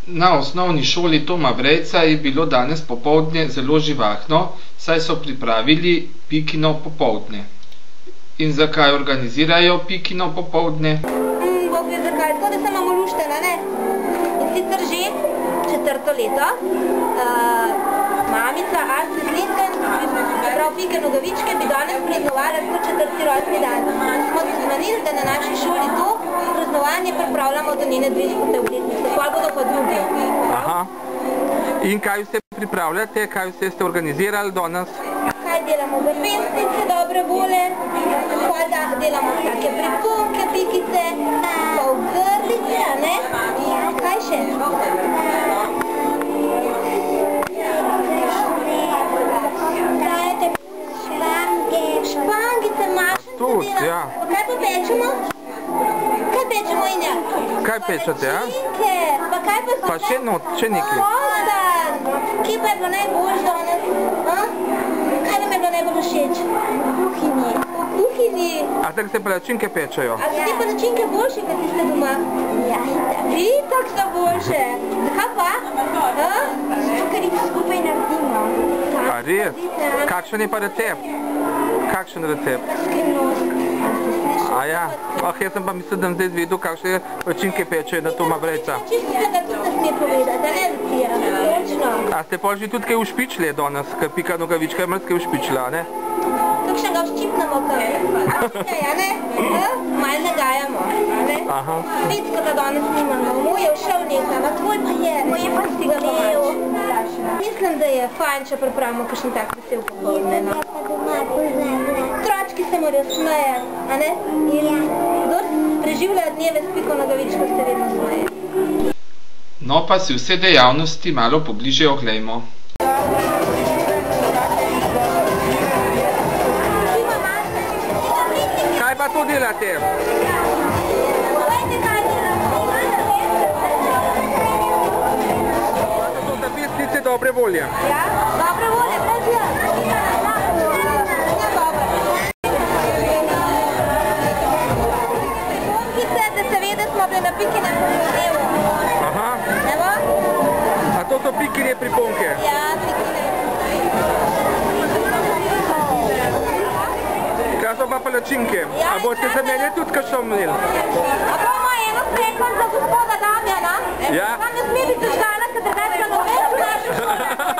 Na osnovni šoli Toma Vrejca je bilo danes popoldne zelo živahno, saj so pripravili Pikino popoldne. In zakaj organizirajo Pikino popoldne? Bog ve zakaj, tako da se imamo luštena, ne? In sicer že 4. leto mamica Astrid Lindgren, prav Pike Nogavičke, bi danes praznovala 104. rojstni dan. Smo se zmenili, da na naši šoli to praznovanje pripravljamo do njene 20. obletnice, pa bodo pa druge. Aha. In kaj vse pripravljate, kaj vse ste organizirali danes? Kaj delamo v pesnice, dobre vole, pa delamo take priponke, pikice, pa v grlice, a ne? Kaj še? Špangice, mašnice delamo. Pa kaj pa pečemo? Kaj pečemo, Inja? Kaj pečete, ja? Šinke, pa kaj pa so? Pa še nekaj. Kje pa je bilo najbolj danes? Kaj nam je bilo najbolj všeč? Kuhinji. Kuhinji. A tako se palačinke pečejo? A so te palačinke boljše, kad tiste doma? Ja, itak so boljše. Zakaj pa? Ker jih skupaj naredimo. A res? Kakšen je pa recept? Kakšen recept? A ja, jaz sem pa mislil, da zdaj zvedel, kakšne palačinke pečejo na Toma Vrejca. Čisto se da tudi ne sme povedati, a ne, Lucija? Točno. A ste pa že tudi kaj ušpičili danes, ker Pika Nogavička je mrzke ušpičila, ne? Kakšnega vščipnemo kaj? Ja, ne? Malo nagajamo, a ne? Aha. Vicka ga danes nimamo, moj je všel nekaj, a tvoj pa je, moj je pa si ga imel. Mislim, da je fajn, če pripravimo kakšen tak vesel popoldne, no. Otročki se morajo smejati, a ne? Kdor preživlja dneve s Piko Nogavičko, se vedno smeje. No pa si vse dejavnosti malo pobliže oglejmo. Kaj pa to delate? To so za pesnice dobre volje. Ja, dobre volje, preživlja. Na Pikine evo. Aha. Evo? A to so Pikine priponke? Ja, Pikine. Kaj so pa palačinke? Ja, a boste za mene tudi kakšno imeli? A bomo eno sreklo za gospoda Damjana? Ja. Tam ne sme biti žgana, ker drugače ga ne veš v naši šoli.